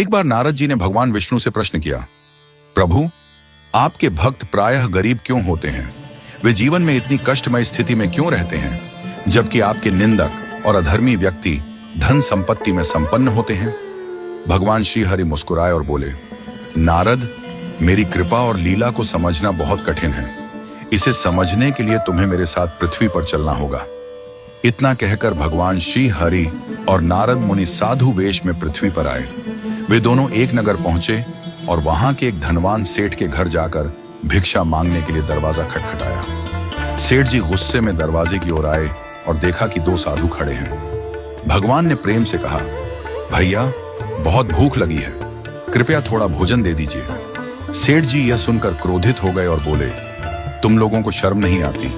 एक बार नारद जी ने भगवान विष्णु से प्रश्न किया, प्रभु, आपके भक्त प्रायः गरीब क्यों होते हैं? वे जीवन में इतनी कष्टमय स्थिति में क्यों रहते हैं, जबकि आपके निंदक और अधर्मी व्यक्ति धन संपत्ति में संपन्न होते हैं? भगवान श्री हरि मुस्कुराए और बोले, नारद, मेरी कृपा और लीला को समझना बहुत कठिन है। इसे समझने के लिए तुम्हें मेरे साथ पृथ्वी पर चलना होगा। इतना कहकर भगवान श्री हरि और नारद मुनि साधु वेश में पृथ्वी पर आए। वे दोनों एक नगर पहुंचे और वहां के एक धनवान सेठ के घर जाकर भिक्षा मांगने के लिए दरवाजा खटखटाया। सेठ जी गुस्से में दरवाजे की ओर आए और देखा कि दो साधु खड़े हैं। भगवान ने प्रेम से कहा, भैया, बहुत भूख लगी है, कृपया थोड़ा भोजन दे दीजिए। सेठ जी यह सुनकर क्रोधित हो गए और बोले, तुम लोगों को शर्म नहीं आती?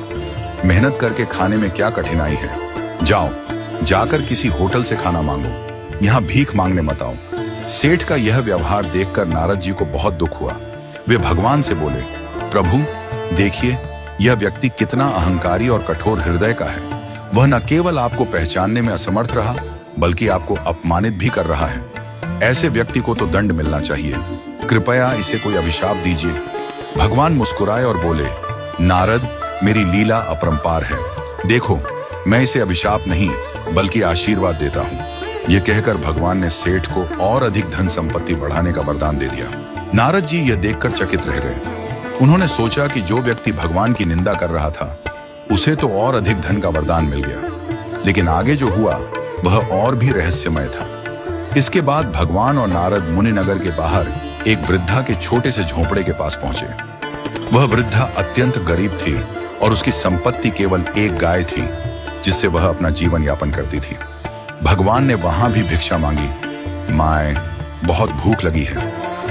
मेहनत करके खाने में क्या कठिनाई है? जाओ, जाकर किसी होटल से खाना मांगो, यहाँ भीख मांगने मत आओ। सेठ का यह व्यवहार देखकर नारद जी को बहुत दुख हुआ। वे भगवान से बोले, प्रभु, देखिए यह व्यक्ति कितना अहंकारी और कठोर हृदय का है। वह न केवल आपको पहचानने में असमर्थ रहा, बल्कि आपको अपमानित भी कर रहा है। ऐसे व्यक्ति को तो दंड मिलना चाहिए। कृपया इसे कोई अभिशाप दीजिए। भगवान मुस्कुराए और बोले, नारद, मेरी लीला अपरंपार है। देखो, मैं इसे अभिशाप नहीं बल्कि आशीर्वाद देता हूँ। यह कहकर भगवान ने सेठ को और अधिक धन संपत्ति बढ़ाने का वरदान दे दिया। नारद जी यह देखकर चकित रह गए। उन्होंने सोचा कि जो व्यक्ति भगवान की निंदा कर रहा था, उसे तो और अधिक धन का वरदान मिल गया, लेकिन आगे जो हुआ वह और भी रहस्यमय था। इसके बाद भगवान और नारद मुनि नगर के बाहर एक वृद्धा के छोटे से झोंपड़े के पास पहुंचे। वह वृद्धा अत्यंत गरीब थी और उसकी संपत्ति केवल एक गाय थी, जिससे वह अपना जीवन यापन करती थी। भगवान ने वहां भी भिक्षा मांगी। माए, बहुत भूख लगी है,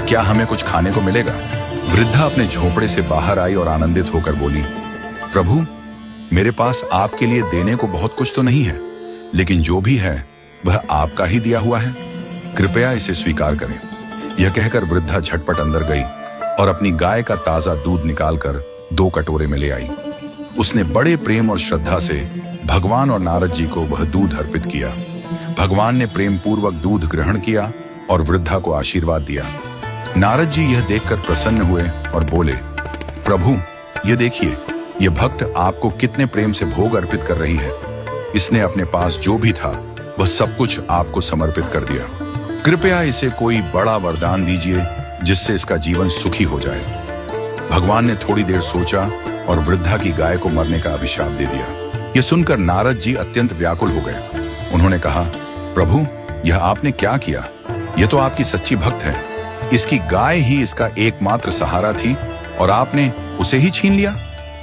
क्या हमें कुछ खाने को मिलेगा? वृद्धा अपने झोंपड़े से बाहर आई और आनंदित होकर बोली, प्रभु, मेरे पास आपके लिए देने को बहुत कुछ तो नहीं है, लेकिन जो भी है वह आपका ही दिया हुआ है। कृपया इसे स्वीकार करें। यह कहकर वृद्धा झटपट अंदर गई और अपनी गाय का ताजा दूध निकालकर 2 कटोरे में ले आई। उसने बड़े प्रेम और श्रद्धा से भगवान और नारद जी को वह दूध अर्पित किया। भगवान ने प्रेम पूर्वक दूध ग्रहण किया और वृद्धा को आशीर्वाद दिया। नारद जी यह देखकर प्रसन्न हुए और बोले, प्रभु, यह देखिए, यह भक्त आपको कितने प्रेम से भोग अर्पित कर रही है। इसने अपने पास जो भी था वह सब कुछ आपको समर्पित कर दिया। कृपया इसे कोई बड़ा वरदान दीजिए जिससे इसका जीवन सुखी हो जाए। भगवान ने थोड़ी देर सोचा और वृद्धा की गाय को मरने का अभिशाप दे दिया। यह सुनकर नारद जी अत्यंत व्याकुल हो गए। उन्होंने कहा, प्रभु, यह आपने क्या किया? यह तो आपकी सच्ची भक्त है। इसकी गाय ही इसका एकमात्र सहारा थी और आपने उसे ही छीन लिया।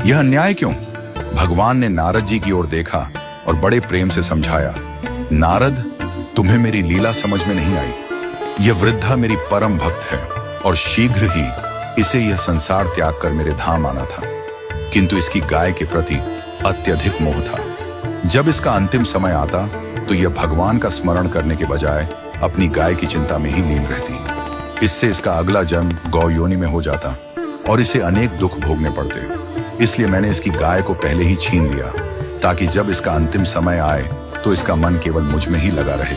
यह अन्याय क्यों? भगवान ने नारद जी की ओर देखा और बड़े प्रेम से समझाया, नारद, तुम्हें मेरी लीला समझ में नहीं आई। यह वृद्धा मेरी परम भक्त है और शीघ्र ही इसे यह संसार त्याग कर मेरे धाम आना था, किंतु इसकी गाय के प्रति अत्यधिक मोह था। जब इसका अंतिम समय आता तो यह भगवान का स्मरण करने के बजाय अपनी गाय की चिंता में ही लीन रहती। इससे इसका अगला जन्म गौ योनि में हो जाता और इसे अनेक दुख भोगने पड़ते। इसलिए मैंने इसकी गाय को पहले ही छीन लिया, ताकि जब इसका अंतिम समय आए तो इसका मन केवल मुझ में ही लगा रहे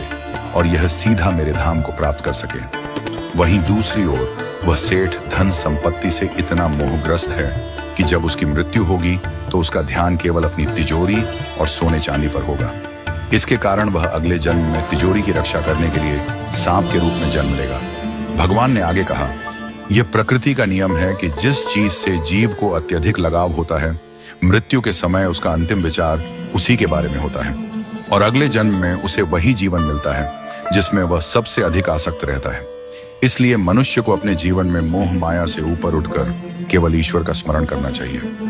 और यह सीधा मेरे धाम को प्राप्त कर सके। वहीं दूसरी ओर वह सेठ धन संपत्ति से इतना मोहग्रस्त है कि जब उसकी मृत्यु होगी तो उसका ध्यान केवल अपनी तिजोरी और सोने चांदी पर होगा। इसके कारण वह अगले जन्म में तिजोरी की रक्षा करने के लिए सांप के रूप में जन्म लेगा। भगवान ने आगे कहा, यह प्रकृति का नियम है कि जिस चीज से जीव को अत्यधिक लगाव होता है, मृत्यु के समय उसका अंतिम विचार उसी के बारे में होता है और अगले जन्म में उसे वही जीवन मिलता है जिसमें वह सबसे अधिक आसक्त रहता है। इसलिए मनुष्य को अपने जीवन में मोह माया से ऊपर उठकर केवल ईश्वर का स्मरण करना चाहिए।